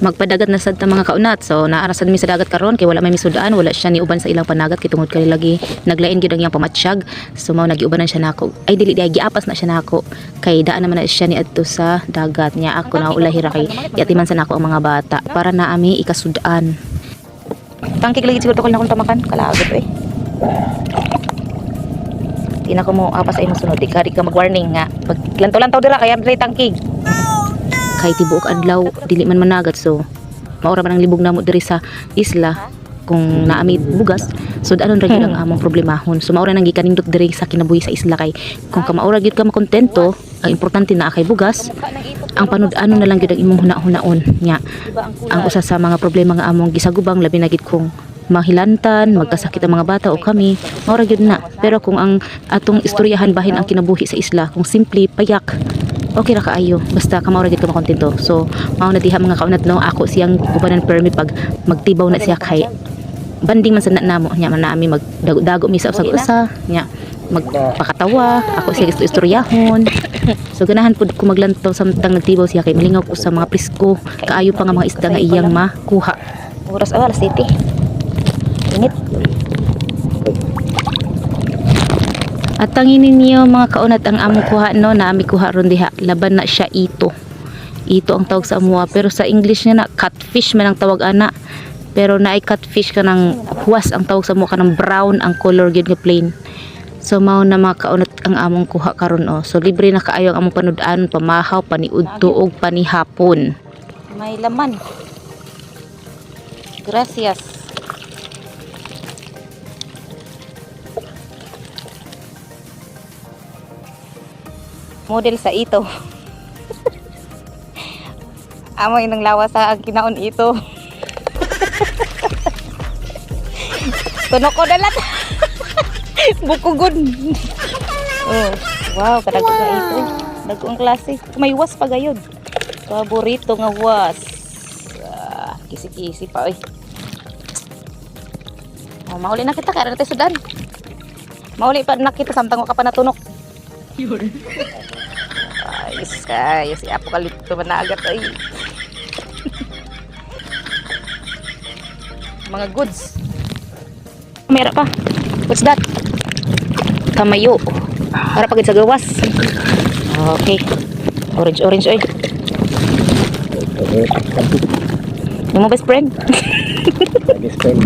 magpadagat na sad ta mga kaunat. So naarasan mi sa dagat karon kay wala may misudaan, wala siya ni uban sa ilang panagat kay tungod kay lagi naglain gyud ang iyang pamatsyag. So mao nagiubanan siya nako. Ay dili di giapas na siya nako. Kay daan naman na siya ni adto sa dagat niya. Ako na ulahira kay yatiman sa nako ang mga bata para na ami ikasudaan. Tangkig lagi siguro ko na kung tamakan kalagot eh. Di na ko mo apas ay masunod. Di ka mag-warning nga. Pag lantaw-lantaw dira kaya diri tangkig. Kay tibuok adlaw dili man managat so maura man ang libog namo diri sa isla kung naami bugas so danon ra gyud ang among problemahon. So maura nang gikanindot diri sa kinabuhi sa isla kay kung ka maura gyud ka makontento ang importante na kay bugas ang panud-anon na lang gyud ang imong hunahon nya. Ang usa sa mga problema nga among gisagubang labi na gid kung mahilantan, magkasakit ang mga bata o kami, maura gyud na. Pero kung ang atong istoryahan bahin ang kinabuhi sa isla, kung simple payak, okay ra kaayo. Basta ka maura gyud ka makontento. So, mao na diha mga kaunat no, ako siyang ubanan permi pag magtibaw na siya kay banding man sa namo nya man naami magdago mi sa usag-usa nya magpakatawa ako siya gusto istoryahon. So ganahan pud ko maglantaw samtang nagtibaw siya kay malingaw ko sa mga prisko kaayo pa nga mga isda nga iyang makuha. Oras alas 7. Init. At tanginin niyo mga kaunat ang among kuha no na ami kuha ron diha laban na siya ito ang tawag sa amuha pero sa English nga na catfish man ang tawag ana pero naay catfish ka ng huwas ang tawag sa amuha ka ng brown ang color gyud nga plain. So mao na mga kaunat ang among kuha karon oh. So libre na kaayo ang among panud-an pamahaw paniudto og panihapon. May laman. Gracias. Model sa ito. Amoy nang lawas sa ang kinaon ito. Tunok ko dalat. Bukugod. Oh, wow, kadagko na ito. Dagkong klase. May was pa gayud. Paborito nga was. Kisi-kisi pa oy. Oh, mahuli na kita kaya natin sudan. Mahuli pa na kita samtang ka pa natunok. Ayos si apokalipto man na agad ay. Mga goods. Mera pa. What's that? Kamayo. Para pagid sa gawas. Okay. Orange oy. Yung best friend? Best friend.